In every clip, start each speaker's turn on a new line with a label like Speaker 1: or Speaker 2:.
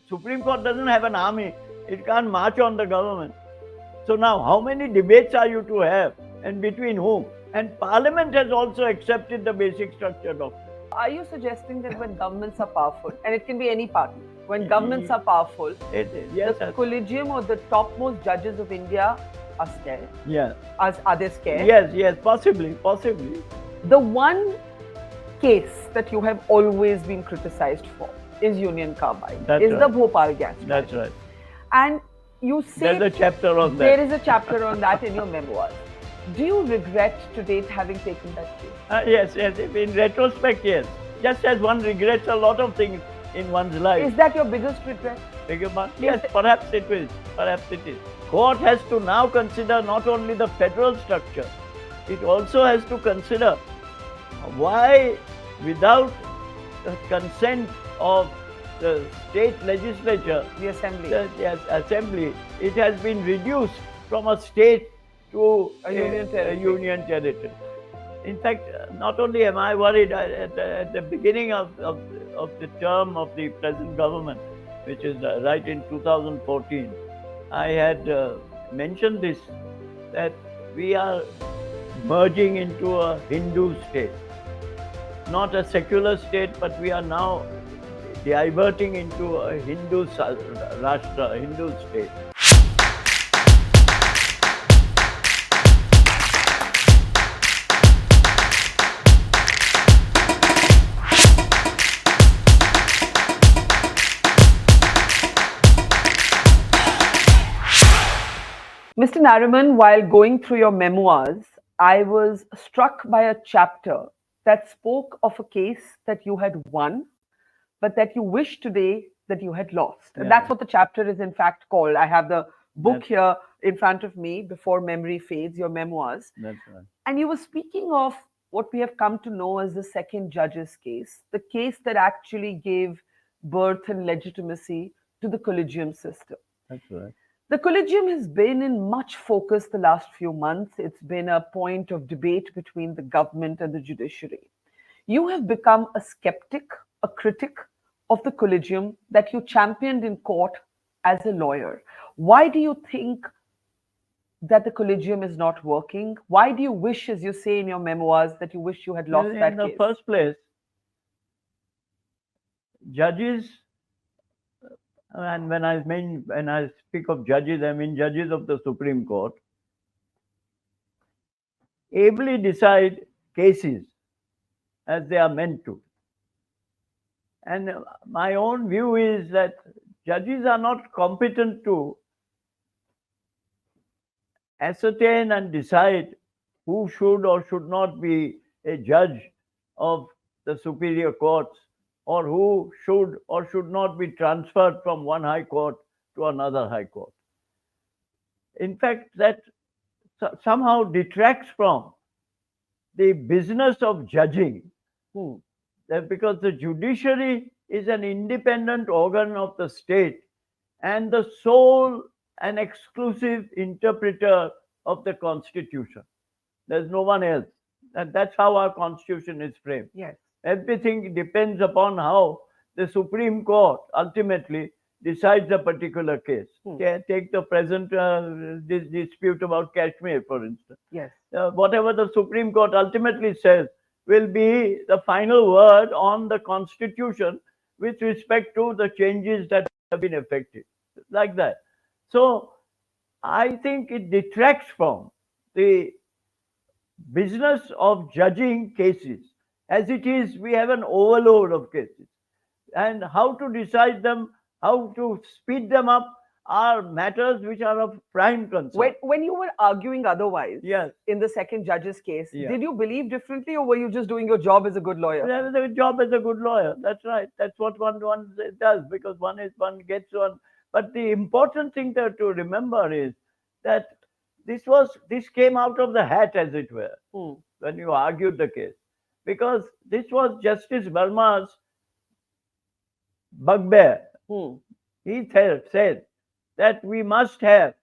Speaker 1: Supreme Court doesn't have an army. It can't march on the government. So now, how many debates are you to have, and between whom? And Parliament has also accepted the basic structure doctrine.
Speaker 2: Are you suggesting that when governments are powerful, and it can be any party, when governments are powerful,
Speaker 1: yes,
Speaker 2: the Collegium or the topmost judges of India are scared?
Speaker 1: Yeah.
Speaker 2: Are they scared?
Speaker 1: Yes, possibly.
Speaker 2: The one case that you have always been criticized for is Union Carbide, the Bhopal Gas Tragedy.
Speaker 1: That's right.
Speaker 2: And you say
Speaker 1: there's a chapter on that.
Speaker 2: There is a chapter on that in your memoirs. Do you regret to date having taken that case?
Speaker 1: Yes. In retrospect, yes. Just as one regrets a lot of things in one's life.
Speaker 2: Is that your biggest regret?
Speaker 1: Yes, perhaps it is. Court has to now consider not only the federal structure, it also has to consider why, without the consent of the state legislature,
Speaker 2: the assembly,
Speaker 1: it has been reduced from a state to
Speaker 2: a union territory.
Speaker 1: In fact, not only am I worried, at the beginning of the term of the present government, which is right in 2014, I had mentioned this, that we are merging into a Hindu state. Not a secular state, but we are now diverting into a Hindu Rashtra, a Hindu state.
Speaker 2: Mr. Nariman, while going through your memoirs, I was struck by a chapter that spoke of a case that you had won, but that you wish today that you had lost. Yeah. And that's what the chapter is in fact called. I have the book here in front of me, Before Memory Fades, your memoirs.
Speaker 1: That's right.
Speaker 2: And you were speaking of what we have come to know as the second judge's case, the case that actually gave birth and legitimacy to the Collegium system.
Speaker 1: That's right.
Speaker 2: The Collegium has been in much focus the last few months. It's been a point of debate between the government and the judiciary. You have become a skeptic, a critic of the Collegium that you championed in court as a lawyer. Why do you think that the Collegium is not working? Why do you wish, as you say in your memoirs, that you wish you had lost that case?
Speaker 1: In the first place, judges, and when I speak of judges, I mean judges of the Supreme Court, ably decide cases as they are meant to. And my own view is that judges are not competent to ascertain and decide who should or should not be a judge of the superior courts, or who should or should not be transferred from one high court to another high court. In fact, that somehow detracts from the business of judging, because the judiciary is an independent organ of the state and the sole and exclusive interpreter of the Constitution. There's no one else. And that's how our Constitution is framed.
Speaker 2: Yes.
Speaker 1: Everything depends upon how the Supreme Court ultimately decides a particular case. Take the present dispute about Kashmir, for instance.
Speaker 2: Yes.
Speaker 1: Whatever the Supreme Court ultimately says will be the final word on the Constitution with respect to the changes that have been effected. Like that. So, I think it detracts from the business of judging cases. As it is, we have an overload of cases. And how to decide them, how to speed them up are matters which are of prime concern.
Speaker 2: When you were arguing otherwise,
Speaker 1: yes,
Speaker 2: in the second judge's case, did you believe differently, or were you just doing your job as a good lawyer?
Speaker 1: The job as a good lawyer, that's right. That's what one does, because one gets one. But the important thing to remember is that this came out of the hat, as it were, when you argued the case. Because this was Justice Verma's bugbear. He said that we must have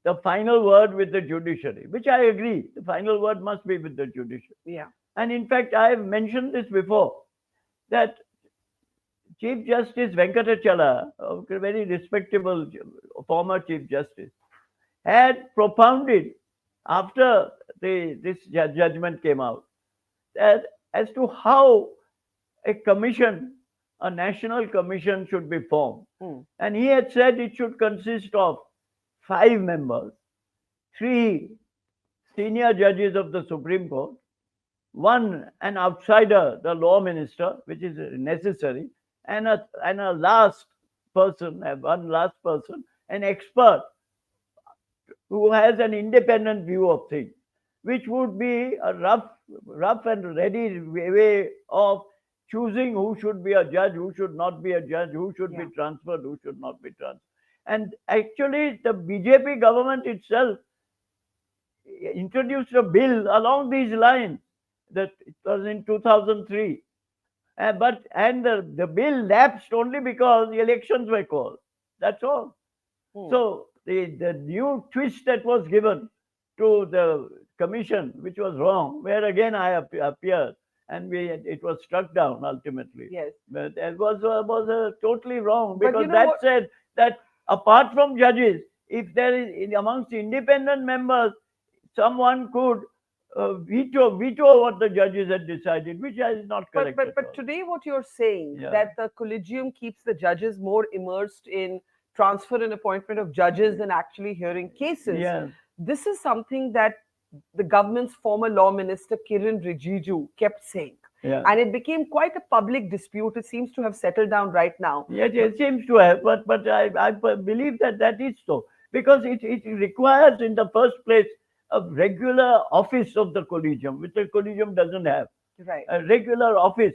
Speaker 1: the final word with the judiciary, which I agree. The final word must be with the judiciary.
Speaker 2: Yeah.
Speaker 1: And in fact, I have mentioned this before, that Chief Justice Venkatachala, a very respectable former Chief Justice, had propounded after this judgment came out that as to how a commission, a national commission should be formed. And he had said it should consist of 5 members, 3 senior judges of the Supreme Court, one an outsider, the law minister, which is necessary, and a one last person, an expert who has an independent view of things, which would be a rough and ready way of choosing who should be a judge, who should not be a judge, who should be transferred, who should not be transferred. And actually, the BJP government itself introduced a bill along these lines. That it was in 2003. The bill lapsed only because the elections were called. That's all. So the new twist that was given to the commission, which was wrong, where again I appeared, and it was struck down ultimately.
Speaker 2: Yes.
Speaker 1: But it was totally wrong,
Speaker 2: But
Speaker 1: because
Speaker 2: you know
Speaker 1: that
Speaker 2: what-
Speaker 1: said that apart from judges, if there is amongst independent members, someone could veto what the judges had decided, which is not correct.
Speaker 2: But today, what you're saying,
Speaker 1: Yeah.
Speaker 2: that the Collegium keeps the judges more immersed in transfer and appointment of judges than actually hearing cases.
Speaker 1: Yeah.
Speaker 2: This is something that the government's former law minister Kiran Rijiju kept saying.
Speaker 1: Yeah.
Speaker 2: And it became quite a public dispute. It seems to have settled down right now.
Speaker 1: Yes, it seems to have, but I believe that is so, because it requires in the first place a regular office of the Collegium, which the Collegium doesn't have.
Speaker 2: Right.
Speaker 1: A regular office,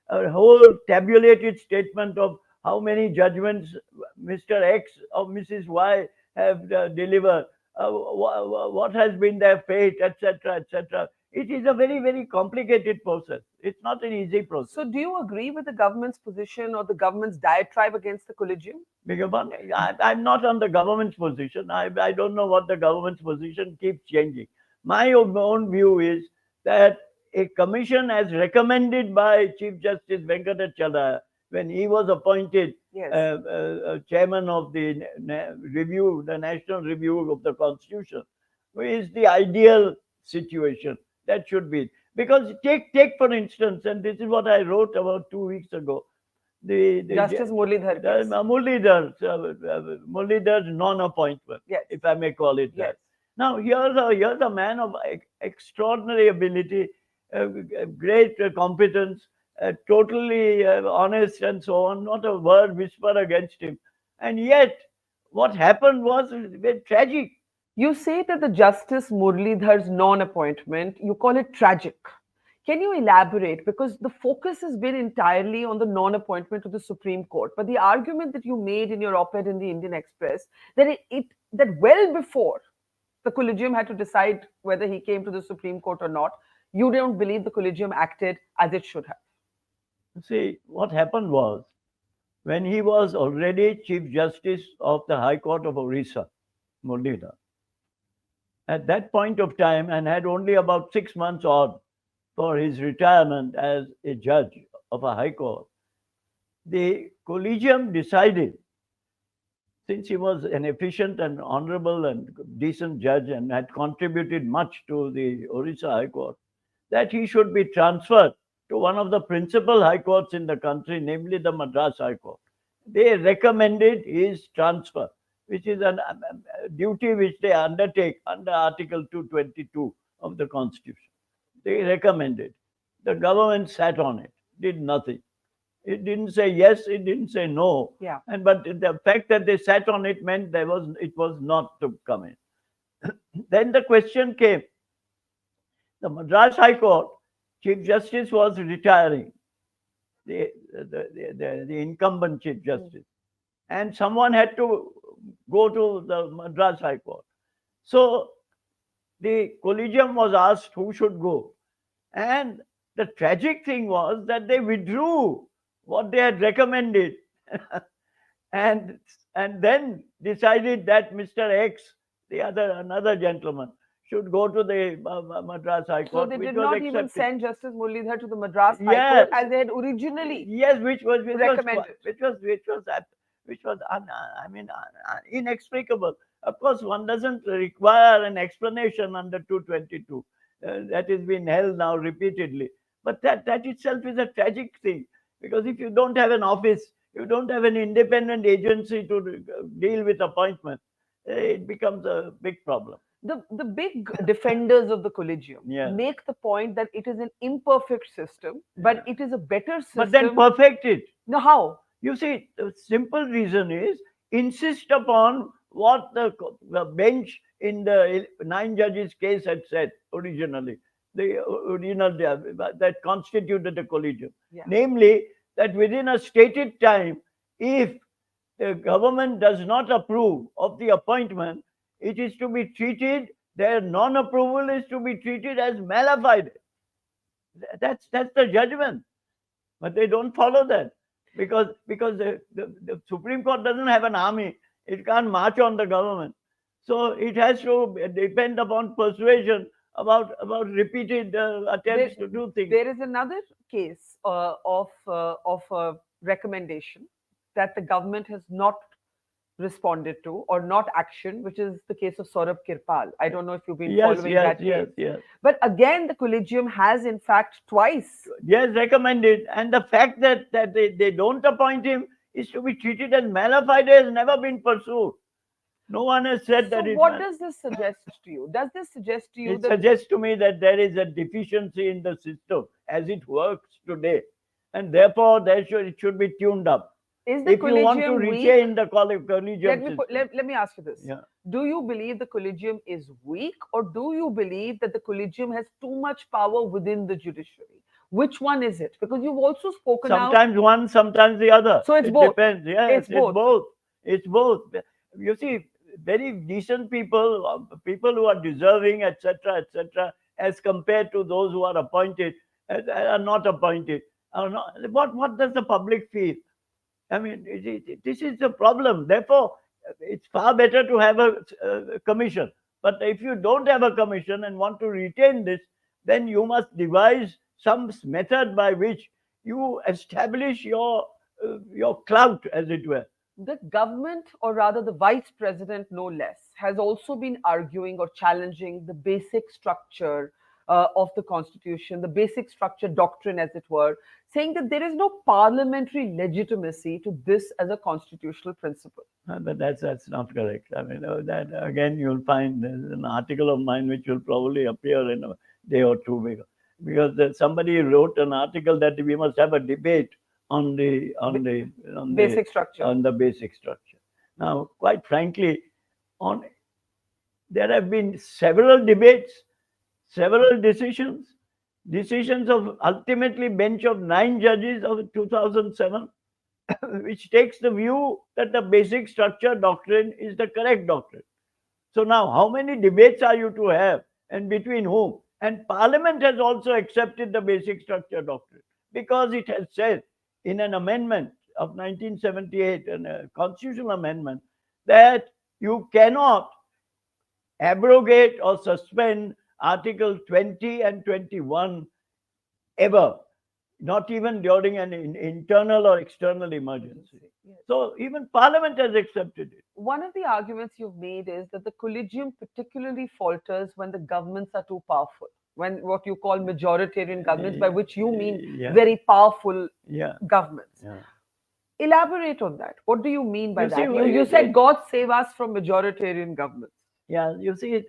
Speaker 1: a whole tabulated statement of how many judgments Mr. X or Mrs. Y have delivered, what has been their fate, etc., etc. It is a very, very complicated process. It's not an easy process.
Speaker 2: So, do you agree with the government's position or the government's diatribe against the Collegium?
Speaker 1: I'm not on the government's position. I don't know what the government's position keeps changing. My own view is that a commission, as recommended by Chief Justice Venkatachala when he was appointed chairman of the National Review of the Constitution, is the ideal situation. That should be. Because take for instance, and this is what I wrote about 2 weeks ago,
Speaker 2: Justice Muralidhar case.
Speaker 1: Muralidhar's non-appointment, if I may call it that. Now, here's a man of extraordinary ability, great competence, totally honest and so on, not a word whisper against him. And yet, what happened was very tragic.
Speaker 2: You say that the Justice Muralidhar's non-appointment, you call it tragic. Can you elaborate? Because the focus has been entirely on the non-appointment to the Supreme Court. But the argument that you made in your op-ed in the Indian Express, that that well before the Collegium had to decide whether he came to the Supreme Court or not, you don't believe the Collegium acted as it should have.
Speaker 1: See, what happened was, when he was already Chief Justice of the High Court of Orissa, Muralidhar, at that point of time, and had only about 6 months odd for his retirement as a judge of a high court, the Collegium decided, since he was an efficient and honorable and decent judge and had contributed much to the Orissa High Court, that he should be transferred to one of the principal high courts in the country, namely the Madras High Court. They recommended his transfer, which is a duty which they undertake under Article 222 of the Constitution. They recommended. The government sat on it, did nothing. It didn't say yes, it didn't say no.
Speaker 2: Yeah.
Speaker 1: But the fact that they sat on it meant it was not to come in. Then the question came. The Madras High Court Chief Justice was retiring, the incumbent Chief Justice, and someone had to go to the Madras High Court. So the Collegium was asked who should go. And the tragic thing was that they withdrew what they had recommended and then decided that Mr. X, another gentleman, should go to the Madras High
Speaker 2: So
Speaker 1: Court,
Speaker 2: they
Speaker 1: which
Speaker 2: did
Speaker 1: was
Speaker 2: not even
Speaker 1: accepted.
Speaker 2: send Justice Muralidhar to the Madras High
Speaker 1: Yes,
Speaker 2: Court as they had originally
Speaker 1: yes,
Speaker 2: recommended.
Speaker 1: which was inexplicable. Of course, one doesn't require an explanation under 222. That has been held now repeatedly. But that itself is a tragic thing, because if you don't have an office, you don't have an independent agency to deal with appointment, it becomes a big problem.
Speaker 2: The big defenders of the Collegium
Speaker 1: Yeah.
Speaker 2: make the point that it is an imperfect system, but
Speaker 1: Yeah.
Speaker 2: it is a better
Speaker 1: But then
Speaker 2: system.
Speaker 1: perfect it.
Speaker 2: Now, how?
Speaker 1: You see, the simple reason is insist upon what the bench in the 9 judges case had said originally, the original that constituted the collegium.
Speaker 2: Yeah.
Speaker 1: Namely, that within a stated time, if the government does not approve of the appointment, it is to be treated, their non-approval is to be treated as malafide. That's the judgment. But they don't follow that, because the Supreme Court doesn't have an army. It can't march on the government. So it has to depend upon persuasion about repeated attempts to do things.
Speaker 2: There is another case of a recommendation that the government has not responded to or not action, which is the case of Saurabh Kirpal. I don't know if you've been following that case.
Speaker 1: Yes.
Speaker 2: But again, the Collegium has in fact twice.
Speaker 1: Yes, recommended. And the fact that they don't appoint him is to be treated as malafide has never been pursued. No one has said that.
Speaker 2: So what does this suggest to you? Does this suggest to you
Speaker 1: It
Speaker 2: that
Speaker 1: suggests to me that there is a deficiency in the system as it works today, and therefore it should be tuned up.
Speaker 2: is the
Speaker 1: If you want to
Speaker 2: Collegium weak?
Speaker 1: retain the collegium system.
Speaker 2: Let me ask you this.
Speaker 1: Yeah.
Speaker 2: Do you believe the Collegium is weak, or do you believe that the Collegium has too much power within the judiciary? Which one is it? Because you've also spoken out.
Speaker 1: Sometimes one, sometimes the other.
Speaker 2: So it's
Speaker 1: it
Speaker 2: both.
Speaker 1: Depends. Yes,
Speaker 2: It's both.
Speaker 1: It's both. You see, very decent people, people who are deserving, etc., as compared to those who are appointed, are not appointed. Are not, what does the public feel? I mean, this is the problem. Therefore, it's far better to have a commission. But if you don't have a commission and want to retain this, then you must devise some method by which you establish your clout, as it were.
Speaker 2: The government, or rather the vice president, no less, has also been arguing or challenging the basic structure of the constitution, the basic structure doctrine, as it were, saying that there is no parliamentary legitimacy to this as a constitutional principle.
Speaker 1: But that's not correct. I mean, that again, you'll find there's an article of mine which will probably appear in a day or two, because somebody wrote an article that we must have a debate on the
Speaker 2: basic structure.
Speaker 1: On the basic structure. Now, quite frankly, there have been several debates, several decisions of ultimately bench of 9 judges of 2007, which takes the view that the basic structure doctrine is the correct doctrine. So now, how many debates are you to have, and between whom? And Parliament has also accepted the basic structure doctrine, because it has said in an amendment of 1978, a constitutional amendment, that you cannot abrogate or suspend Article 20 and 21 ever, not even during an internal or external emergency.
Speaker 2: Yes.
Speaker 1: So even Parliament has accepted it.
Speaker 2: One of the arguments you've made is that the Collegium particularly falters when the governments are too powerful, when what you call majoritarian governments, by which you mean very powerful governments.
Speaker 1: Yeah.
Speaker 2: Elaborate on that. What do you mean by that? You
Speaker 1: see,
Speaker 2: said, God save us from majoritarian governments.
Speaker 1: Yeah, you see,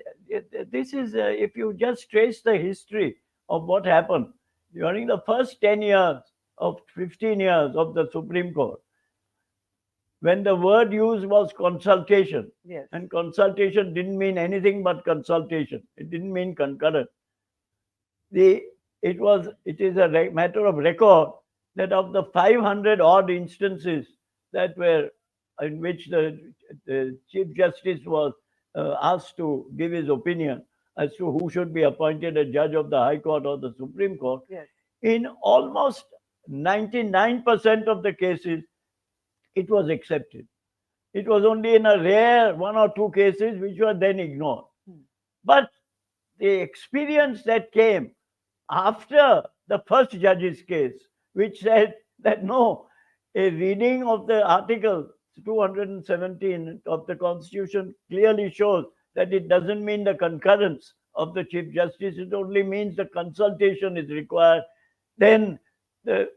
Speaker 1: this is, if you just trace the history of what happened during the first 10 years of 15 years of the Supreme Court, when the word used was consultation.
Speaker 2: Yes.
Speaker 1: And consultation didn't mean anything but consultation. It didn't mean concurrent. It is a matter of record that of the 500 odd instances that were in which the Chief Justice was asked to give his opinion as to who should be appointed a judge of the High Court or the Supreme Court,
Speaker 2: yes,
Speaker 1: in almost 99% of the cases, it was accepted. It was only in a rare 1 or 2 cases which were then ignored. But the experience that came after the first judge's case, which said that no, a reading of the Article 217 of the Constitution clearly shows that it doesn't mean the concurrence of the Chief Justice, it only means the consultation is required. Then the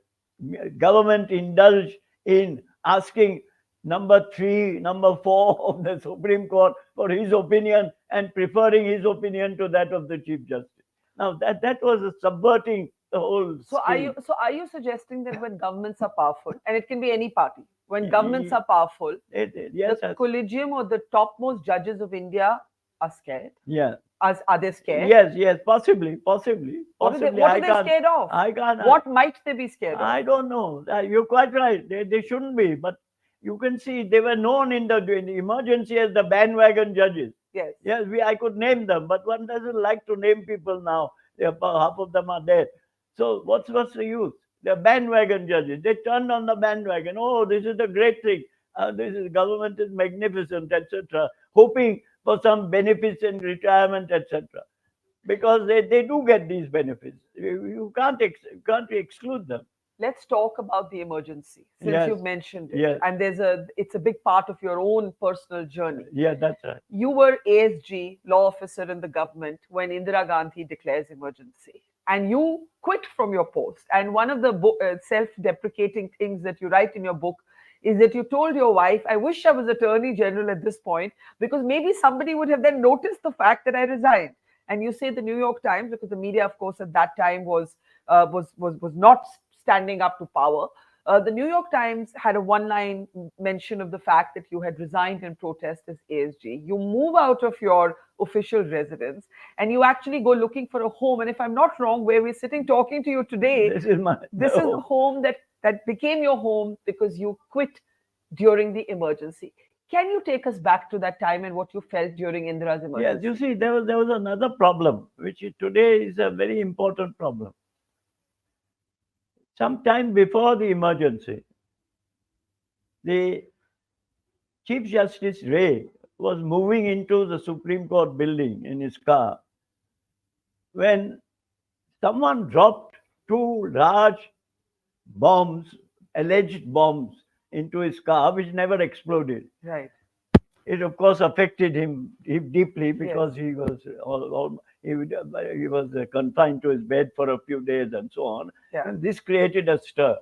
Speaker 1: government indulged in asking number 3, number 4 of the Supreme Court for his opinion and preferring his opinion to that of the Chief Justice. Now that was subverting the whole scheme.
Speaker 2: So are you suggesting that when governments are powerful, and it can be any party, when governments are powerful,
Speaker 1: Yes,
Speaker 2: the Collegium or the topmost judges of India are scared?
Speaker 1: yeah.
Speaker 2: Are they scared?
Speaker 1: Yes, possibly.
Speaker 2: What are they scared of?
Speaker 1: I can't.
Speaker 2: What might they be scared of?
Speaker 1: I don't know. You're quite right. They shouldn't be. But you can see they were known in the emergency as the bandwagon judges.
Speaker 2: Yes.
Speaker 1: Yes, I could name them, but one doesn't like to name people now. Half of them are dead. So what's the use? They're bandwagon judges. They turned on the bandwagon. Oh, this is the great thing. This is government is magnificent, etc. Hoping for some benefits in retirement, etc. Because they do get these benefits. You can't exclude them.
Speaker 2: Let's talk about the emergency, since
Speaker 1: Yes.
Speaker 2: you've mentioned it.
Speaker 1: Yes.
Speaker 2: And it's a big part of your own personal journey.
Speaker 1: Yeah, that's right.
Speaker 2: You were ASG, law officer in the government, when Indira Gandhi declares emergency. And you quit from your post. And one of the self-deprecating things that you write in your book is that you told your wife, I wish I was Attorney General at this point, because maybe somebody would have then noticed the fact that I resigned. And you say the New York Times, because the media, of course, at that time was not standing up to power. The New York Times had a one-line mention of the fact that you had resigned in protest as ASG. You move out of your official residence and you actually go looking for a home. And if I'm not wrong, where we're sitting talking to you today, this is a home that became your home because you quit during the emergency. Can you take us back to that time and what you felt during Indira's emergency?
Speaker 1: Yes, you see, there was another problem, which today is a very important problem. Sometime before the emergency, the Chief Justice Ray was moving into the Supreme Court building in his car when someone dropped 2 large bombs, alleged bombs, into his car, which never exploded.
Speaker 2: Right.
Speaker 1: It, of course, affected him deeply because he was he was confined to his bed for a few days and so on.
Speaker 2: Yeah.
Speaker 1: And this created a stir.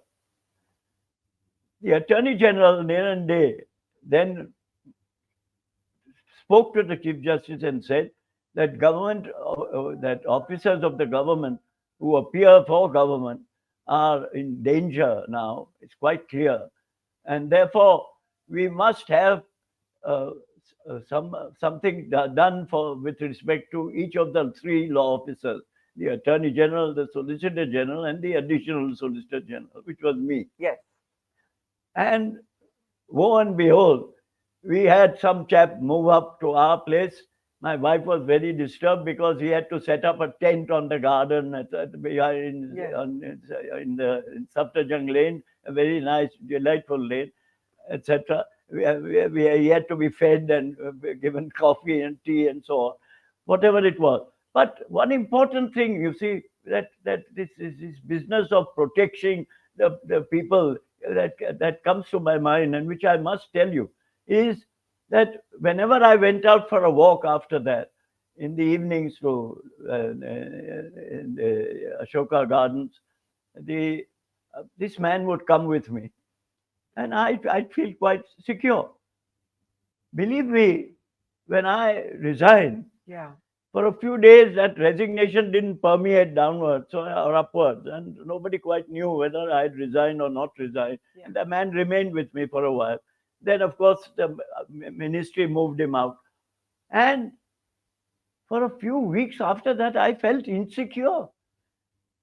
Speaker 1: The Attorney General, Nariman Quit, then spoke to the Chief Justice and said that that officers of the government who appear for government are in danger now. It's quite clear. And therefore, we must have something done with respect to each of the 3 law officers, the Attorney General, the Solicitor General, and the Additional Solicitor General, which was me.
Speaker 2: Yes.
Speaker 1: And lo and behold, we had some chap move up to our place. My wife was very disturbed because he had to set up a tent on the garden in Safdarjung Lane, a very nice, delightful lane, etc. He had to be fed and given coffee and tea and so on, whatever it was. But one important thing, you see, that this business of protecting the people that comes to my mind, and which I must tell you, is that whenever I went out for a walk after that, in the evenings to in the Ashoka Gardens, this man would come with me, and I'd feel quite secure. Believe me, when I resigned, for a few days that resignation didn't permeate downwards or upwards, and nobody quite knew whether I had resigned or not resigned. And the man remained with me for a while. Then, of course, the ministry moved him out. And for a few weeks after that, I felt insecure.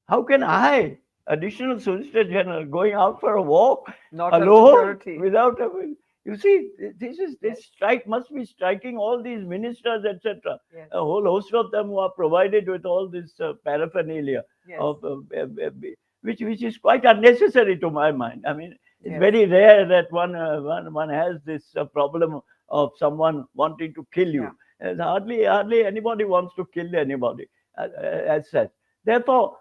Speaker 1: How can I, Additional Solicitor General, going out for a walk alone without a... You see, this strike must be striking all these ministers, etc.
Speaker 2: Yes.
Speaker 1: A whole host of them who are provided with all this paraphernalia, which is quite unnecessary to my mind. I mean, it's very rare that one has this problem of someone wanting to kill you. And hardly anybody wants to kill anybody as such. Therefore,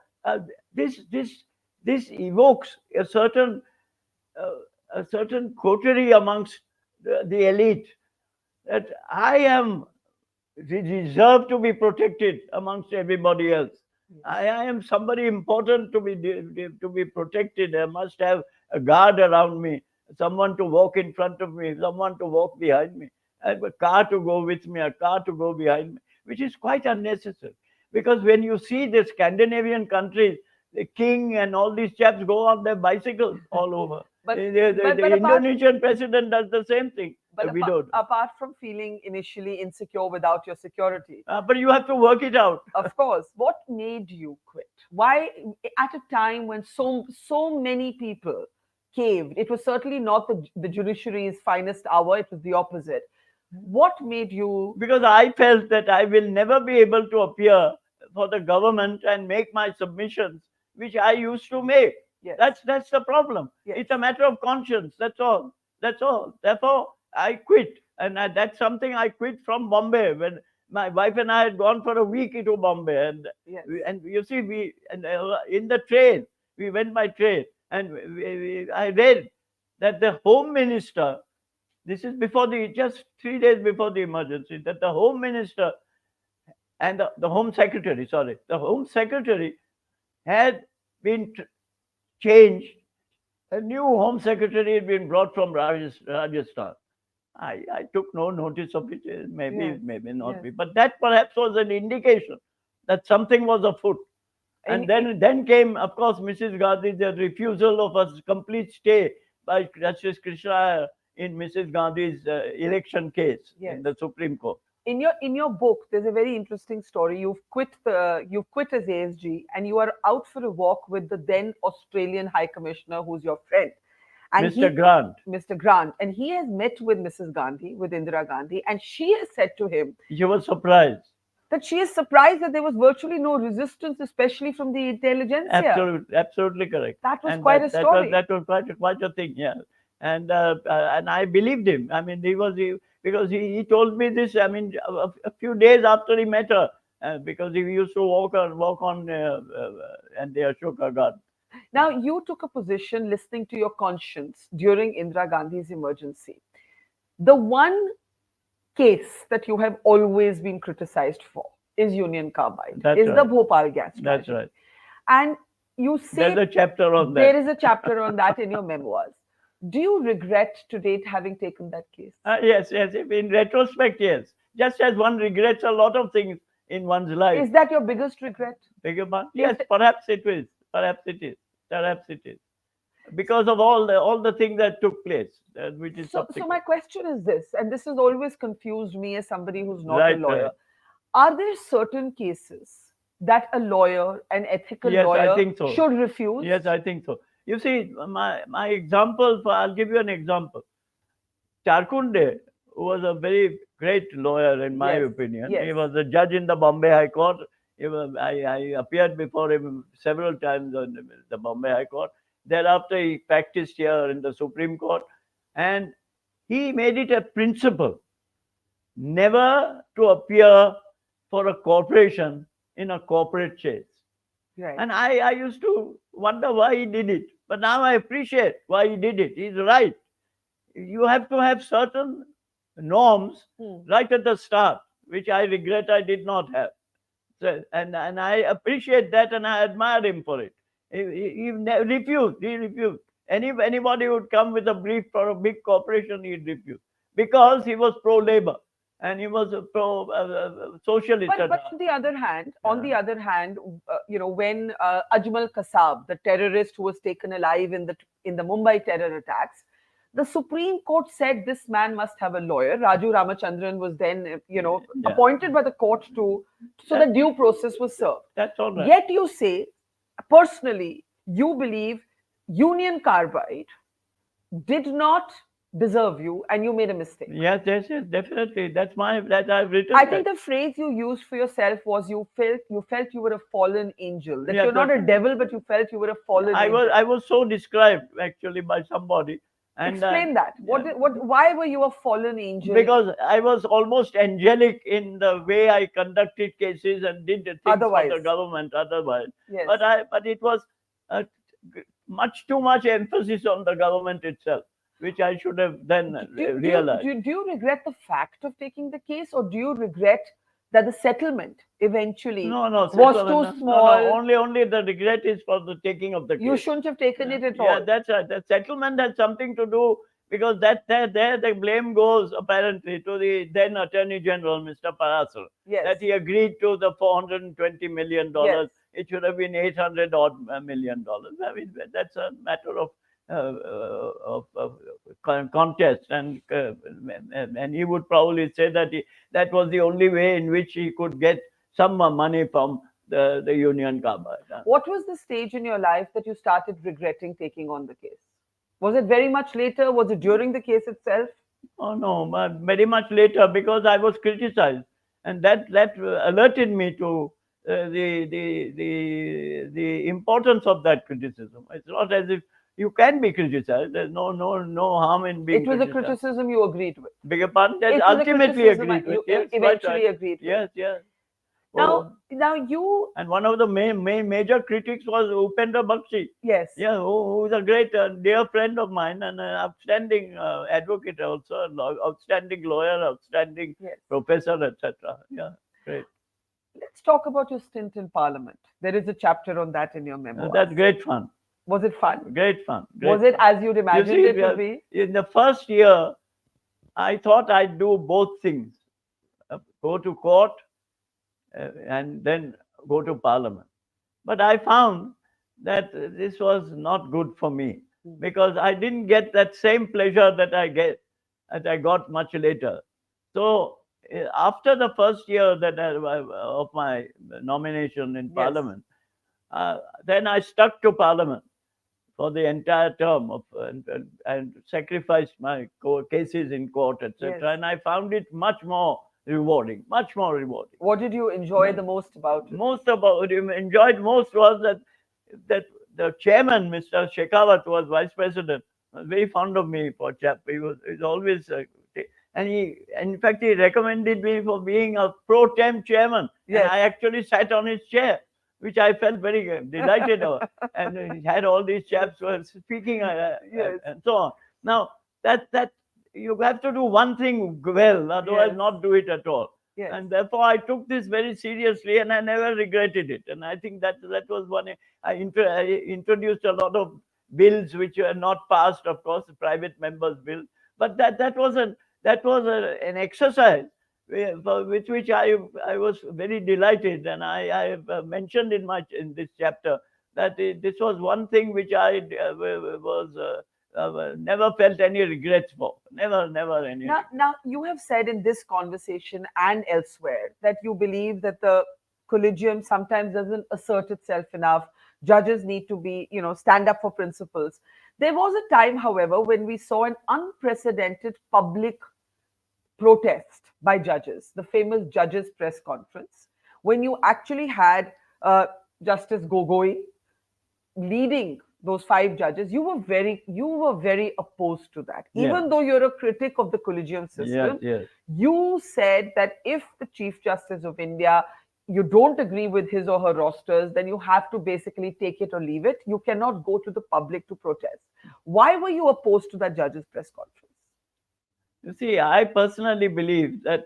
Speaker 1: this this this evokes uh, a certain coterie amongst the elite, that I am deserve to be protected amongst everybody else. I am somebody important to be protected. I must have a guard around me, someone to walk in front of me, someone to walk behind me, and a car to go with me, a car to go behind me, which is quite unnecessary. Because when you see the Scandinavian countries, the king and all these chaps go on their bicycles all over.
Speaker 2: But,
Speaker 1: The Indonesian president does the same thing.
Speaker 2: but
Speaker 1: We don't.
Speaker 2: apart from feeling initially insecure without your security,
Speaker 1: But you have to work it out.
Speaker 2: of course, what made you quit? Why, at a time when so many people caved? It was certainly not the judiciary's finest hour. It was the opposite. What made you?
Speaker 1: Because I felt that I will never be able to appear for the government and make my submissions, which I used to make.
Speaker 2: Yes.
Speaker 1: That's the problem.
Speaker 2: Yes.
Speaker 1: It's a matter of conscience. That's all. That's all. Therefore, I quit, and that's something I quit from Bombay when my wife and I had gone for a week into Bombay, and
Speaker 2: Yes.
Speaker 1: and you see in the train we went by train, and I read that the Home Minister. This is before just 3 days before the emergency, that the Home Minister and the Home Secretary, the Home Secretary had been changed. A new Home Secretary had been brought from Rajasthan. I took no notice of it. Maybe,
Speaker 2: Yes.
Speaker 1: maybe not
Speaker 2: Yes.
Speaker 1: be. But that perhaps was an indication that something was afoot. And then came, of course, Mrs. Gandhi's refusal of a complete stay by Justice Krishna in Mrs. Gandhi's election case
Speaker 2: Yes.
Speaker 1: in the Supreme Court.
Speaker 2: In your book, there's a very interesting story. You've quit as ASG, and you are out for a walk with the then Australian High Commissioner, who's your friend, and
Speaker 1: Mr. Grant.
Speaker 2: Mr. Grant, and he has met with Mrs. Gandhi, with Indira Gandhi, and she has said to him
Speaker 1: She was surprised.
Speaker 2: that she is surprised that there was virtually no resistance, especially from the intelligentsia.
Speaker 1: Absolutely correct.
Speaker 2: That was
Speaker 1: And
Speaker 2: quite a story.
Speaker 1: That was quite a thing, yeah. And I believed him. I mean, because he told me this. I mean, a few days after he met her, because he used to walk on and the Ashoka Garden.
Speaker 2: Now, you took a position listening to your conscience during Indira Gandhi's emergency. The one case that you have always been criticized for is Union Carbide,
Speaker 1: That's
Speaker 2: the
Speaker 1: right.
Speaker 2: Bhopal Gas Tragedy.
Speaker 1: That's right.
Speaker 2: And you say
Speaker 1: There's a chapter on that.
Speaker 2: there is a chapter on that in your memoirs. Do you regret to date having taken that case?
Speaker 1: Yes. In retrospect, yes. Just as one regrets a lot of things in one's life.
Speaker 2: Is that your biggest regret?
Speaker 1: Beg your pardon? Yes, perhaps it is. Perhaps it is. Perhaps it is. Because of all the things that took place, which is
Speaker 2: So my question is this, and this has always confused me as somebody who's not a lawyer.
Speaker 1: Right.
Speaker 2: Are there certain cases that a lawyer, an ethical
Speaker 1: Yes,
Speaker 2: lawyer,
Speaker 1: I think so.
Speaker 2: should refuse?
Speaker 1: Yes, I think so. You see, my example, I'll give you an example. Charkunde, who was a very great lawyer, in my
Speaker 2: Yes,
Speaker 1: opinion.
Speaker 2: yes.
Speaker 1: He was a judge in the Bombay High Court. I appeared before him several times on the Bombay High Court. Thereafter, he practiced here in the Supreme Court. And he made it a principle never to appear for a corporation in a corporate chase.
Speaker 2: Right.
Speaker 1: And I used to wonder why he did it. But now I appreciate why he did it. He's right. You have to have certain norms right at the start, which I regret I did not have. So, and I appreciate that, and I admire him for it. He refused. He refused. Anybody would come with a brief for a big corporation, he'd refuse, because he was pro-labor and he was a pro-socialist.
Speaker 2: But on the other hand, when Ajmal Kasab, the terrorist who was taken alive in the Mumbai terror attacks, the Supreme Court said this man must have a lawyer. Raju Ramachandran was then, appointed by the court so that due process was served.
Speaker 1: That's all right.
Speaker 2: Yet you say, personally, you believe Union Carbide did not deserve you and you made a mistake.
Speaker 1: Yes, definitely. That I've written.
Speaker 2: I think the phrase you used for yourself was you felt you were a fallen angel. That you're not a devil, but you felt you were a fallen angel.
Speaker 1: I was so described actually by somebody And
Speaker 2: Explain that. Why were you a fallen angel?
Speaker 1: because I was almost angelic in the way I conducted cases and did the things for the
Speaker 2: Otherwise.
Speaker 1: government otherwise.
Speaker 2: Yes.
Speaker 1: But it was much too much emphasis on the government itself, which I should have then realized.
Speaker 2: Do you regret the fact of taking the case, or do you regret that the settlement eventually was too small?
Speaker 1: No, only the regret is for the taking of the case.
Speaker 2: You shouldn't have taken it at all.
Speaker 1: Yeah, that's right. The settlement had something to do, because there the blame goes apparently to the then Attorney General, Mr. Parasar, that he agreed to the $420 million.
Speaker 2: Yes.
Speaker 1: It should have been 800 odd million dollars. I mean, that's a matter of contest, and he would probably say that that was the only way in which he could get some money from the Union Carbide.
Speaker 2: What was the stage in your life that you started regretting taking on the case? Was it very much later? Was it during the case itself?
Speaker 1: Oh no, very much later, because I was criticized, and that alerted me to the importance of that criticism. It's not as if you can be criticized. There's no harm in being.
Speaker 2: It was
Speaker 1: criticized.
Speaker 2: A criticism you agreed with.
Speaker 1: Beg your pardon? That ultimately agreed with.
Speaker 2: Yes, eventually agreed with.
Speaker 1: Yes.
Speaker 2: Now you.
Speaker 1: And one of the major critics was Upendra Bakshi.
Speaker 2: Yes.
Speaker 1: Yeah, who is a great dear friend of mine, and an outstanding advocate also, outstanding lawyer, outstanding professor, etc. Yeah, great.
Speaker 2: Let's talk about your stint in Parliament. There is a chapter on that in your memoir.
Speaker 1: That's great fun.
Speaker 2: Was it fun?
Speaker 1: Great fun.
Speaker 2: Was it as you'd imagined it to be?
Speaker 1: In the first year, I thought I'd do both things: go to court and then go to Parliament. But I found that this was not good for me, because I didn't get that same pleasure that I got much later. So after the first year of my nomination in Parliament, then I stuck to Parliament for the entire term and sacrificed my cases in court, etc. And I found it much more rewarding.
Speaker 2: What did you enjoy the most about it?
Speaker 1: Enjoyed most was that the chairman, Mr. Shekhawat, was vice president, was very fond of me for chap. He was always, and in fact, he recommended me for being a pro tem chairman. Yes. And I actually sat on his chair, which I felt very delighted over. And he had all these chaps who were speaking and so on. Now, that you have to do one thing well, otherwise not do it at all. Yes. And therefore, I took this very seriously, and I never regretted it. And I think that was one. I introduced a lot of bills which were not passed, of course, the private members' bills. But that was an exercise with which I was very delighted, and I have mentioned in this chapter that this was one thing which I never felt any regrets for. Never any.
Speaker 2: Now, you have said in this conversation and elsewhere that you believe that the Collegium sometimes doesn't assert itself enough. Judges need to be, stand up for principles. There was a time, however, when we saw an unprecedented public protest by judges, the famous judges' press conference, when you actually had Justice Gogoi leading those 5 judges. You were very opposed to that. Even though you're a critic of the Collegium system, you said that if the Chief Justice of India, you don't agree with his or her rosters, then you have to basically take it or leave it. You cannot go to the public to protest. Why were you opposed to that judges' press conference?
Speaker 1: You see, I personally believe that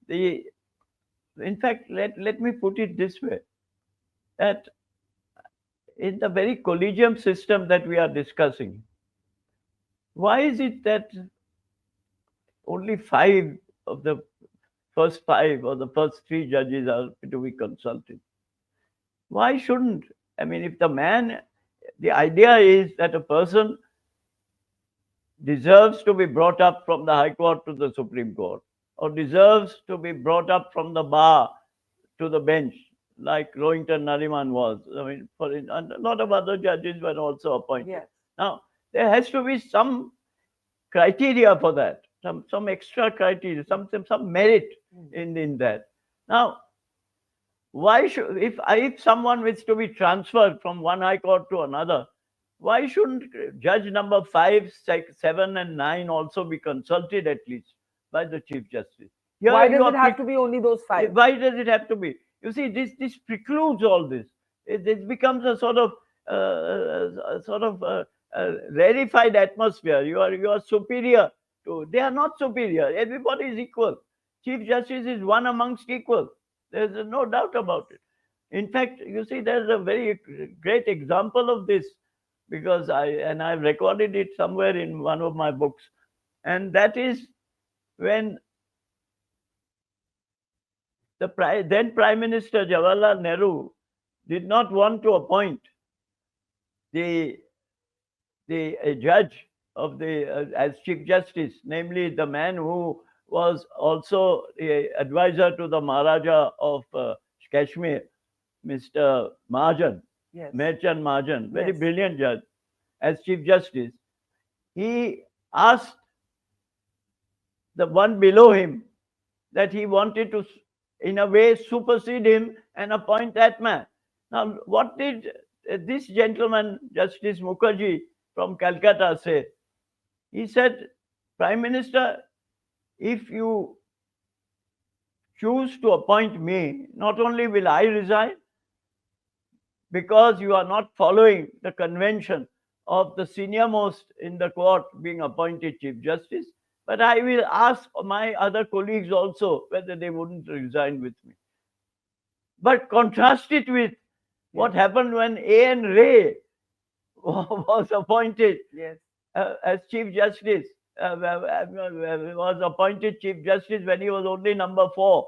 Speaker 1: in fact, let me put it this way, that in the very Collegium system that we are discussing, why is it that only 5 of the first 5 or the first 3 judges are to be consulted? Why shouldn't? I mean, if the idea is that a person deserves to be brought up from the High Court to the Supreme Court, or deserves to be brought up from the bar to the bench, like Rohinton Nariman was. I mean, and a lot of other judges were also appointed. Yes. Now, there has to be some criteria for that, some extra criteria, some merit in that. Now, why should if someone is to be transferred from one High Court to another, why shouldn't judge number 5, 6, 7, and 9 also be consulted at least by the Chief Justice? Here
Speaker 2: Why
Speaker 1: you
Speaker 2: does it
Speaker 1: are
Speaker 2: have to be only those 5?
Speaker 1: why does it have to be? You see, this precludes all this. It becomes a sort of rarefied atmosphere. You are superior to. They are not superior. Everybody is equal. Chief Justice is one amongst equal. There's no doubt about it. In fact, you see, there's a very great example of this because I've recorded it somewhere in one of my books, and that is when then Prime Minister Jawaharlal Nehru did not want to appoint the judge of the as Chief Justice, namely the man who was also the advisor to the Maharaja of Kashmir, Mr. Mahajan,
Speaker 2: Yes.
Speaker 1: Merchant Mahajan, very
Speaker 2: Yes.
Speaker 1: brilliant judge, as Chief Justice. He asked the one below him that he wanted to, in a way, supersede him and appoint that man. Now, what did this gentleman, Justice Mukherjee from Calcutta, say? He said, Prime Minister, if you choose to appoint me, not only will I resign, because you are not following the convention of the senior most in the court being appointed Chief Justice, but I will ask my other colleagues also whether they wouldn't resign with me. But contrast it with what happened when A.N. Ray was appointed
Speaker 2: Yes.
Speaker 1: as Chief Justice, was appointed Chief Justice when he was only number 4.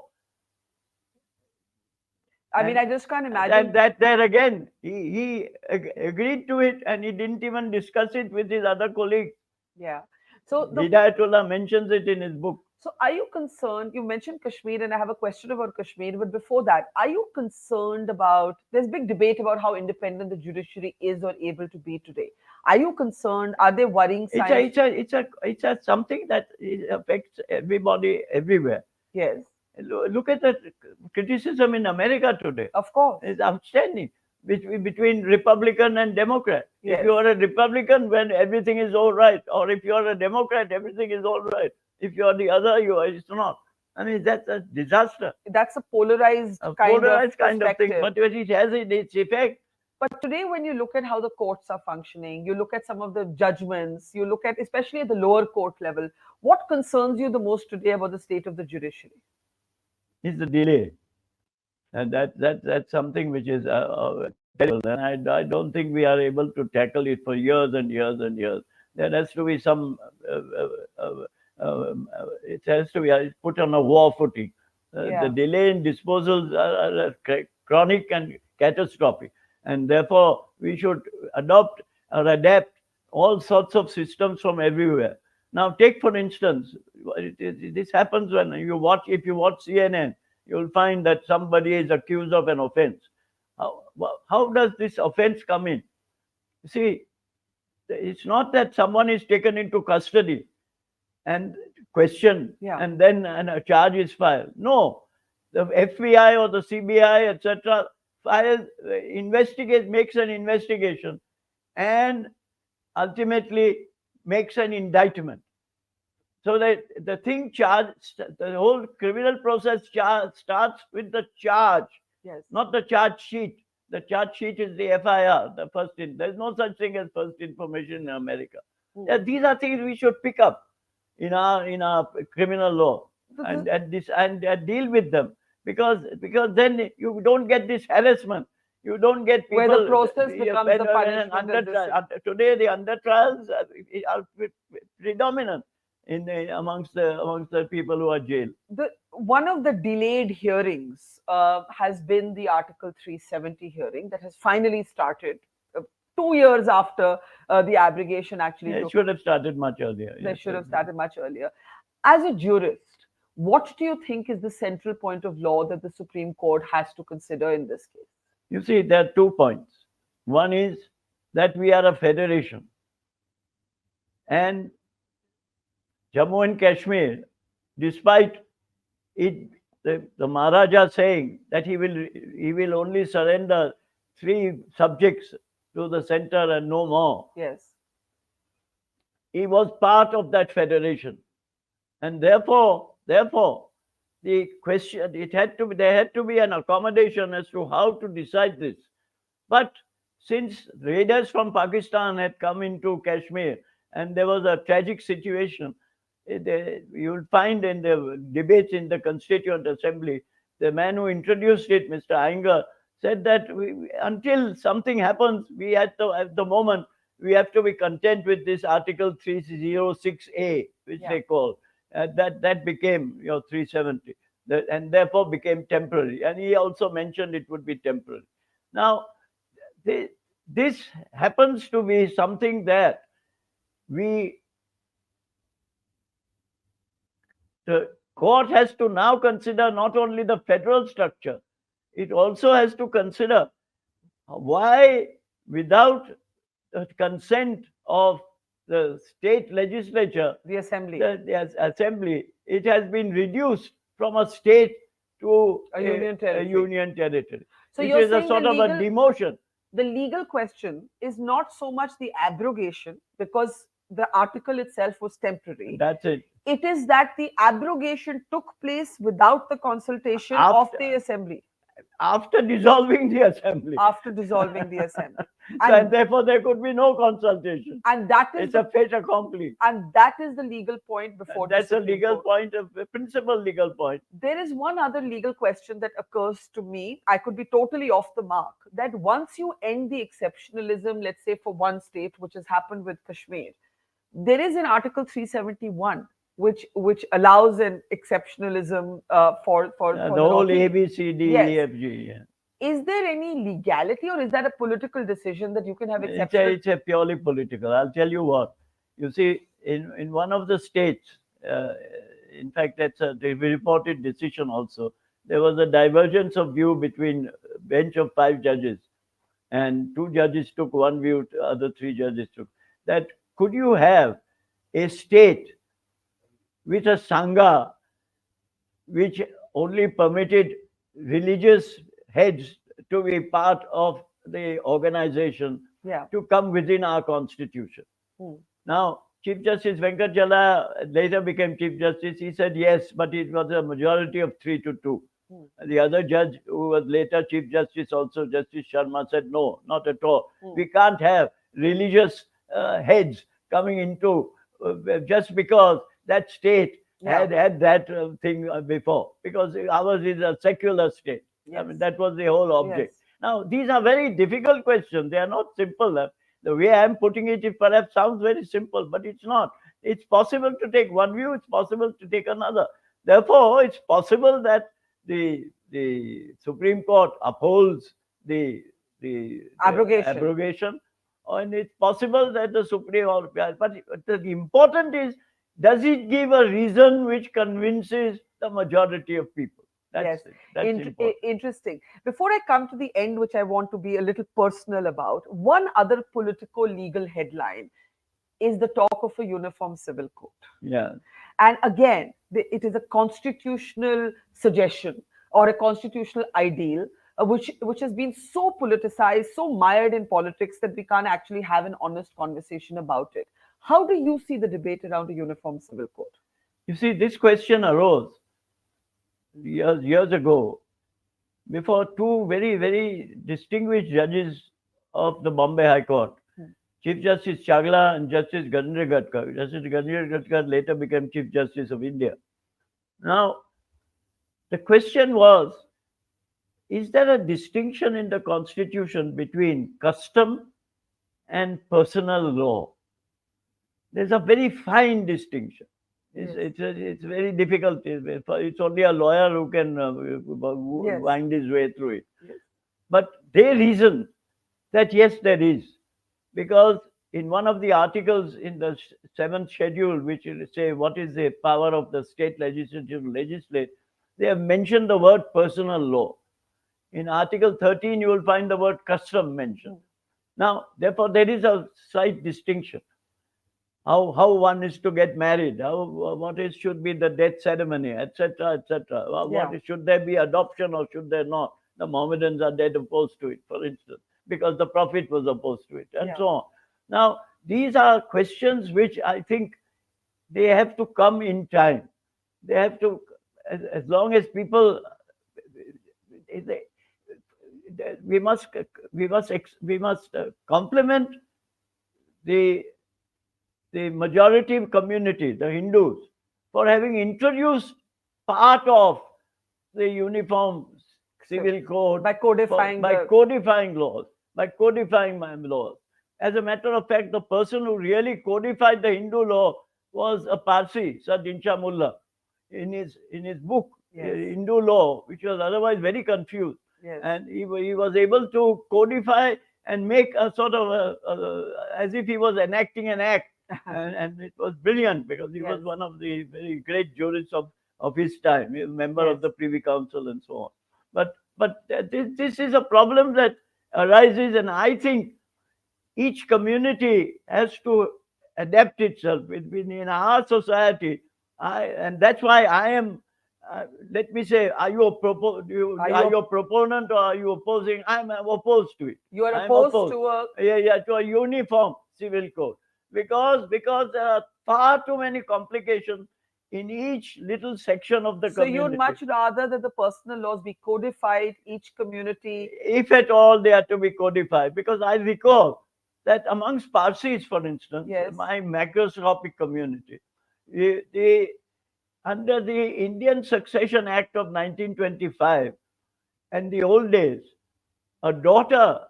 Speaker 2: I mean, I just can't imagine.
Speaker 1: That there again, he agreed to it and he didn't even discuss it with his other colleagues.
Speaker 2: Yeah. So
Speaker 1: Hidayatullah mentions it in his book.
Speaker 2: So are you concerned? You mentioned Kashmir, and I have a question about Kashmir. But before that, are you concerned about? There's big debate about how independent the judiciary is or able to be today. Are you concerned? Are there worrying signs?
Speaker 1: It's a something that affects everybody everywhere.
Speaker 2: Yes.
Speaker 1: Look at the criticism in America today.
Speaker 2: Of course.
Speaker 1: It's outstanding between Republican and Democrat.
Speaker 2: Yes.
Speaker 1: If you are a Republican, when everything is all right, or if you are a Democrat, everything is all right. If you are the other, it's not. I mean, that's a disaster.
Speaker 2: That's a polarized kind of
Speaker 1: thing, but it has its effect.
Speaker 2: But today, when you look at how the courts are functioning, you look at some of the judgments, you look at, especially at the lower court level, what concerns you the most today about the state of the judiciary?
Speaker 1: Is the delay. And that's something which is terrible. And I don't think we are able to tackle it for years and years and years. There has to be some, it has to be put on a war footing. The delay in disposals are chronic and catastrophic. And therefore, we should adopt or adapt all sorts of systems from everywhere. Now, take for instance, this happens when if you watch CNN, you'll find that somebody is accused of an offense. How does this offense come in? See, it's not that someone is taken into custody and questioned and then a charge is filed. No, the FBI or the CBI, etc., makes an investigation and ultimately makes an indictment. So that the whole criminal process starts with the charge, not the charge sheet. The charge sheet is the FIR, the first. There's no such thing as first information in America. These are things we should pick up in our criminal law and deal with them because then you don't get this harassment. You don't get people
Speaker 2: where the process becomes the punishment.
Speaker 1: Today, the under trials are predominant amongst the people who are jailed.
Speaker 2: One of the delayed hearings has been the Article 370 hearing that has finally started 2 years after the abrogation actually.
Speaker 1: It should have started much earlier.
Speaker 2: They should have started much earlier. As a jurist, what do you think is the central point of law that the Supreme Court has to consider in this case?
Speaker 1: You see, there are 2 points. One is that we are a federation. And Jammu and Kashmir, despite the Maharaja saying that he will only surrender 3 subjects to the center and no more.
Speaker 2: Yes.
Speaker 1: He was part of that federation. And therefore, the question, there had to be an accommodation as to how to decide this. But since raiders from Pakistan had come into Kashmir and there was a tragic situation, you'll find in the debates in the Constituent Assembly, the man who introduced it, Mr. Iyengar, said that until something happens, we had to, at the moment, we have to be content with this Article 306A, which they call. That became 370, and therefore became temporary. And he also mentioned it would be temporary. Now, this happens to be something that the court has to now consider not only the federal structure, it also has to consider why, without the consent of the state legislature,
Speaker 2: the assembly,
Speaker 1: it has been reduced from a state to
Speaker 2: a union territory.
Speaker 1: So it is a sort of a demotion.
Speaker 2: The legal question is not so much the abrogation, because the article itself was temporary.
Speaker 1: That's it.
Speaker 2: It is that the abrogation took place without the consultation of the assembly.
Speaker 1: After dissolving the assembly.
Speaker 2: After dissolving the assembly.
Speaker 1: And therefore there could be no consultation.
Speaker 2: And that is
Speaker 1: a fait accompli.
Speaker 2: And that is the legal point before
Speaker 1: that's a legal point, a principal legal point.
Speaker 2: There is one other legal question that occurs to me. I could be totally off the mark. That once you end the exceptionalism, let's say for one state, which has happened with Kashmir, there is an Article 371 which allows an exceptionalism for
Speaker 1: the whole A, B, C, D, E, F, G. Yeah.
Speaker 2: Is there any legality, or is that a political decision that you can have exception?
Speaker 1: It's a purely political. I'll tell you what. You see, in one of the states, in fact, that's a reported decision also, there was a divergence of view between a bench of 5 judges. And 2 judges took one view, the other 3 judges took. That could you have a state with a Sangha which only permitted religious heads to be part of the organization to come within our constitution. Now, Chief Justice Venkatachala later became Chief Justice. He said yes, but it was a majority of 3-2. The other judge, who was later Chief Justice also, Justice Sharma, said no, not at all. We can't have religious heads coming into just because that state had that thing before, because ours is a secular state. I mean, that was the whole object. Now, these are very difficult questions. They are not simple. The way I am putting it, it perhaps sounds very simple, but it's not. It's possible to take one view, it's possible to take another. Therefore, it's possible that the Supreme Court upholds the abrogation, and it's possible that the Supreme Court, but the important is, does it give a reason which convinces the majority of people? That's
Speaker 2: interesting. Before I come to the end, which I want to be a little personal about, one other political legal headline is the talk of a uniform civil code.
Speaker 1: Yeah.
Speaker 2: And again, it is a constitutional suggestion or a constitutional ideal, which has been so politicized, so mired in politics, that we can't actually have an honest conversation about it. How do you see the debate around a uniform civil code?
Speaker 1: You see, this question arose years ago before 2 very, very distinguished judges of the Bombay High Court, Chief Justice Chagla and Justice Ganendra Gadkar. Justice Ganendra Gadkar later became Chief Justice of India. Now, the question was, is there a distinction in the Constitution between custom and personal law? There's a very fine distinction. It's very difficult. It's only a lawyer who can wind his way through it. But they reason that yes, there is. Because in one of the articles in the 7th schedule, which say what is the power of the state legislature to legislate, they have mentioned the word personal law. In Article 13, you will find the word custom mentioned. Now, therefore, there is a slight distinction. How one is to get married, should be the death ceremony, etc., etc. Should there be adoption or should there not? The Mohammedans are dead opposed to it, for instance. because the Prophet was opposed to it, and
Speaker 2: Yeah.
Speaker 1: so on. Now, these are questions which I think they have to come in time. They have to, as long as people, we must compliment the majority community, the Hindus, for having introduced part of the uniform civil code
Speaker 2: by codifying
Speaker 1: laws, by codifying laws. As a matter of fact, the person who really codified the Hindu law was a Parsi, Sir Dinsha Mullah, in his book, Hindu law, which was otherwise very confused.
Speaker 2: Yes.
Speaker 1: And he was able to codify and make a sort of as if he was enacting an act. and it was brilliant because he was one of the very great jurists of his time. He was a member of the Privy Council and so on. But this is a problem that arises, and I think each community has to adapt itself in our society. And that's why I am. Let me say, are you a proponent or are you opposing? I'm opposed to it.
Speaker 2: You are opposed to
Speaker 1: a uniform civil code because there are far too many complications in each little section of the community.
Speaker 2: So you'd much rather that the personal laws be codified, each community,
Speaker 1: if at all they are to be codified, because I recall that amongst Parsis, for instance, my macroscopic community, under the Indian Succession Act of 1925, and the old days, a daughter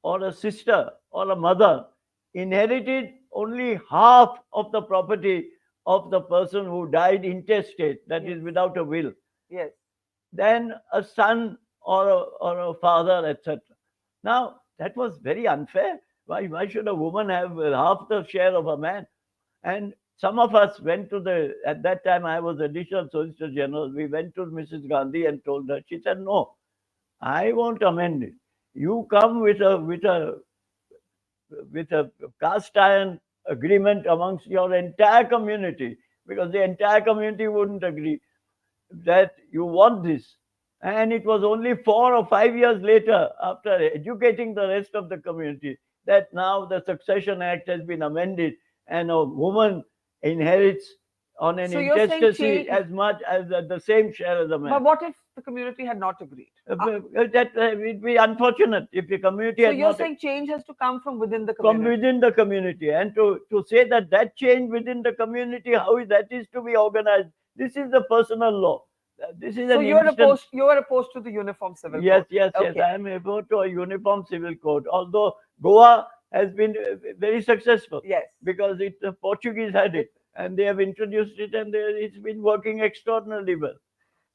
Speaker 1: or a sister or a mother inherited only half of the property of the person who died intestate, that is without a will.
Speaker 2: Yes.
Speaker 1: Then a son or a father, etc. Now, that was very unfair. Why should a woman have half the share of a man? And some of us went to at that time I was Additional Solicitor General, we went to Mrs. Gandhi and told her, she said, no, I won't amend it. You come with a cast iron agreement amongst your entire community, because the entire community wouldn't agree that you want this. And it was only 4 or 5 years later, after educating the rest of the community, that now the Succession Act has been amended and a woman inherits on an intestacy as much as the same share as a man.
Speaker 2: But what if the community had not agreed?
Speaker 1: That would be unfortunate if the community had not.
Speaker 2: So you're saying change has to come from within the community?
Speaker 1: From within the community. And to say that change within the community, how that is to be organized, this is the personal law. This is
Speaker 2: so you are opposed to the uniform civil code?
Speaker 1: Yes. I am opposed to a uniform civil code. Although Goa has been very successful.
Speaker 2: Yes.
Speaker 1: Because the Portuguese had it and they have introduced it, and it's been working extraordinarily well.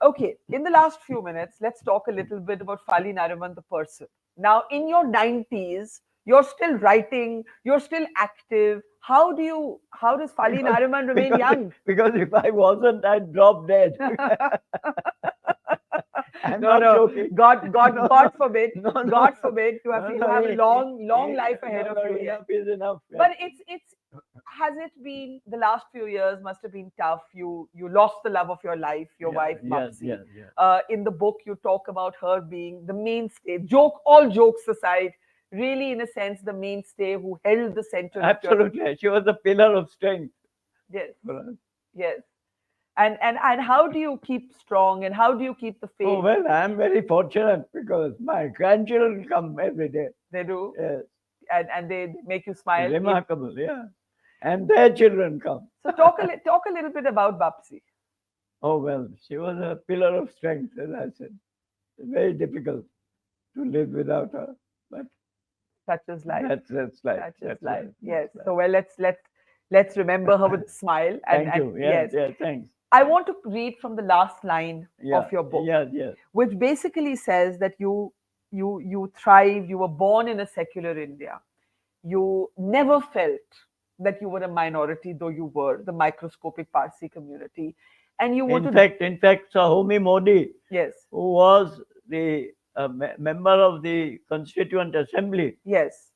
Speaker 2: Okay, in the last few minutes, let's talk a little bit about Fali Nariman, the person. Now, in your 90s, you're still writing, you're still active. How does Fali Nariman remain young?
Speaker 1: Because if I wasn't, I'd drop dead. I'm not joking.
Speaker 2: God forbid. God forbid you have a long life ahead of you.
Speaker 1: Enough is enough.
Speaker 2: But has it been, the last few years must have been tough. You lost the love of your life, your wife, Mapsi. In the book, you talk about her being the mainstay. All jokes aside, really, in a sense, the mainstay who held the center.
Speaker 1: Absolutely. She was a pillar of strength.
Speaker 2: Yes. Yes. And how do you keep strong, and how do you keep the faith?
Speaker 1: Oh, well, I'm very fortunate because my grandchildren come every day.
Speaker 2: They do?
Speaker 1: Yes.
Speaker 2: And they make you smile?
Speaker 1: Remarkable, yeah. And their children come.
Speaker 2: So talk a little bit about Bapsi.
Speaker 1: Oh, well, she was a pillar of strength, as I said. Very difficult to live without her. But
Speaker 2: such is life.
Speaker 1: That's life.
Speaker 2: Such is life. Yes. So, well, let's remember her with a smile.
Speaker 1: Thank you. Yes, thanks.
Speaker 2: I want to read from the last line of your book,
Speaker 1: which
Speaker 2: basically says that you thrived, you were born in a secular India. You never felt that you were a minority, though you were the microscopic Parsi community. And you
Speaker 1: in fact, Sahomi Modi, who was the member of the Constituent Assembly,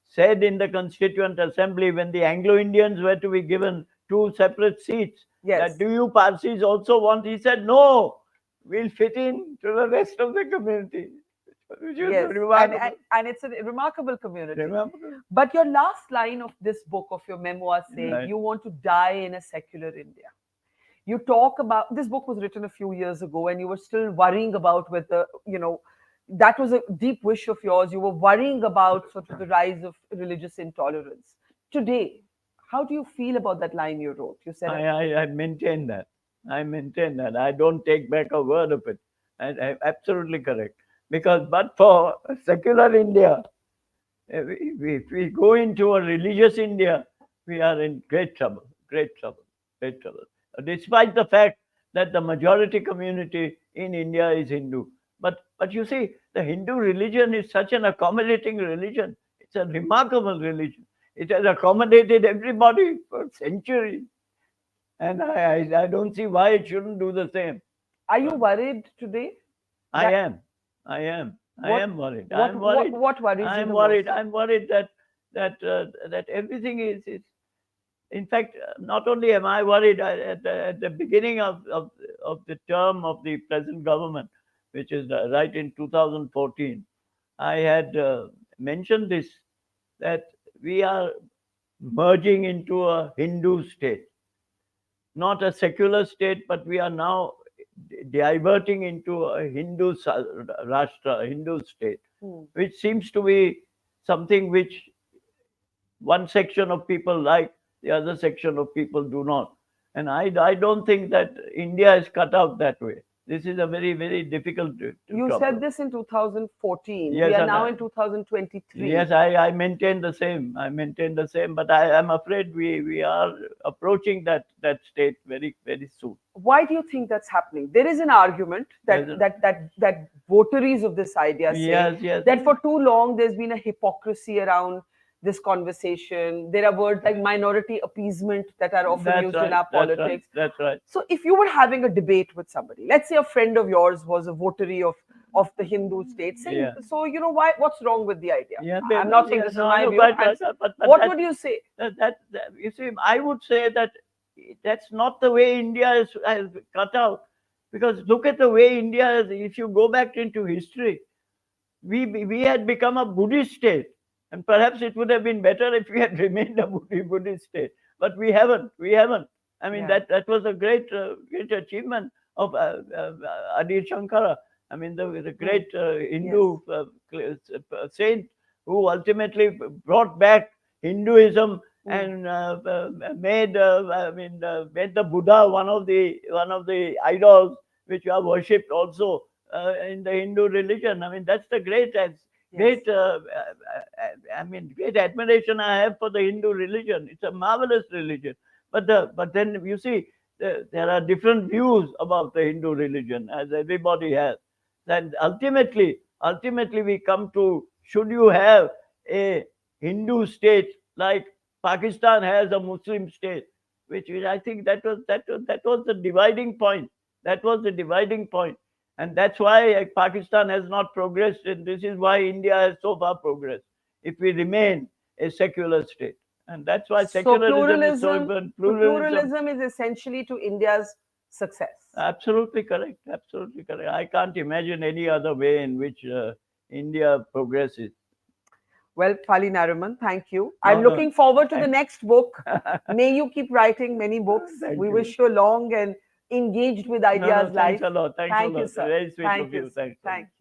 Speaker 1: said in the Constituent Assembly, when the Anglo-Indians were to be given 2 separate seats, that do you Parsis also want? He said, no, we'll fit in to the rest of the community. which is
Speaker 2: Yes,
Speaker 1: remarkable.
Speaker 2: and it's a remarkable community.
Speaker 1: Remarkable.
Speaker 2: But your last line of this book, of your memoir, says
Speaker 1: Right.
Speaker 2: you want to die in a secular India. You talk about, this book was written a few years ago, and you were still worrying about whether, that was a deep wish of yours. You were worrying about sort of the rise of religious intolerance. Today, how do you feel about that line you wrote? You said,
Speaker 1: I maintain that. I maintain that. I don't take back a word of it. Absolutely correct. Because but for secular India, if we go into a religious India, we are in great trouble, great trouble, great trouble. Despite the fact that the majority community in India is Hindu. But you see, the Hindu religion is such an accommodating religion. It's a remarkable religion. It has accommodated everybody for centuries. And I don't see why it shouldn't do the same.
Speaker 2: are you worried today?
Speaker 1: I am. I am. I
Speaker 2: What-
Speaker 1: am worried.
Speaker 2: what-
Speaker 1: I'm worried.
Speaker 2: what worries you
Speaker 1: I'm
Speaker 2: the
Speaker 1: worried.
Speaker 2: most?
Speaker 1: I'm worried that everything is. In fact, not only am I worried, at the beginning of the term of the present government, which is right in 2014, I had mentioned this, that we are merging into a Hindu state, not a secular state, but we are now diverting into a Hindu Rashtra, Hindu state, which seems to be something which one section of people like, the other section of people do not. And I don't think that India is cut out that way. This is a very, very difficult
Speaker 2: You
Speaker 1: trouble.
Speaker 2: said this in 2014.
Speaker 1: Yes,
Speaker 2: we are
Speaker 1: and
Speaker 2: now in 2023.
Speaker 1: Yes, I maintain the same. I maintain the same, but I am afraid we are approaching that state very, very soon.
Speaker 2: Why do you think that's happening? There is an argument that
Speaker 1: Yes.
Speaker 2: that votaries of this idea say
Speaker 1: Yes.
Speaker 2: that for too long there's been a hypocrisy around this conversation. There are words like minority appeasement that are often
Speaker 1: That's
Speaker 2: used
Speaker 1: right.
Speaker 2: in our
Speaker 1: That's right.
Speaker 2: politics.
Speaker 1: That's right.
Speaker 2: So if you were having a debate with somebody, let's say a friend of yours was a votary of the Hindu state, saying,
Speaker 1: Yeah.
Speaker 2: so what's wrong with the idea?
Speaker 1: Yeah,
Speaker 2: I'm not saying
Speaker 1: yeah,
Speaker 2: this is
Speaker 1: no,
Speaker 2: my
Speaker 1: no,
Speaker 2: view.
Speaker 1: but
Speaker 2: What
Speaker 1: that-
Speaker 2: would you say?
Speaker 1: that you see, I would say that that's not the way India has cut out. Because look at the way India is. If you go back into history, we had become a Buddhist state, and perhaps it would have been better if we had remained a Buddhist state. But we haven't. We haven't. I mean,
Speaker 2: Yeah.
Speaker 1: that was a great great achievement of Adi Shankara. I mean, the great Hindu saint who ultimately brought back Hinduism and made made the Buddha one of the idols which are worshipped also in the Hindu religion. I mean, that's the great great great admiration I have for the Hindu religion. It's a marvelous religion. But then you see, there are different views about the Hindu religion, as everybody has. And ultimately we come to, should you have a Hindu state like Pakistan has a Muslim state, which I think that was the dividing point. That was the dividing point. And that's why Pakistan has not progressed, and this is why India has so far progressed. If we remain a secular state, and that's why secularism is so important.
Speaker 2: Pluralism is essentially to India's success.
Speaker 1: Absolutely correct. Absolutely correct. I can't imagine any other way in which India progresses.
Speaker 2: Well, Fali Nariman, thank you.
Speaker 1: No,
Speaker 2: I'm
Speaker 1: no.
Speaker 2: looking forward to the next book. May you keep writing many books.
Speaker 1: Thank
Speaker 2: we
Speaker 1: you.
Speaker 2: wish you a long and engaged with ideas
Speaker 1: Thanks
Speaker 2: life.
Speaker 1: a lot. Thanks
Speaker 2: Thank
Speaker 1: a
Speaker 2: you,
Speaker 1: lot.
Speaker 2: sir.
Speaker 1: Very sweet
Speaker 2: Thank
Speaker 1: of
Speaker 2: you.
Speaker 1: you. Thanks.
Speaker 2: Thank you.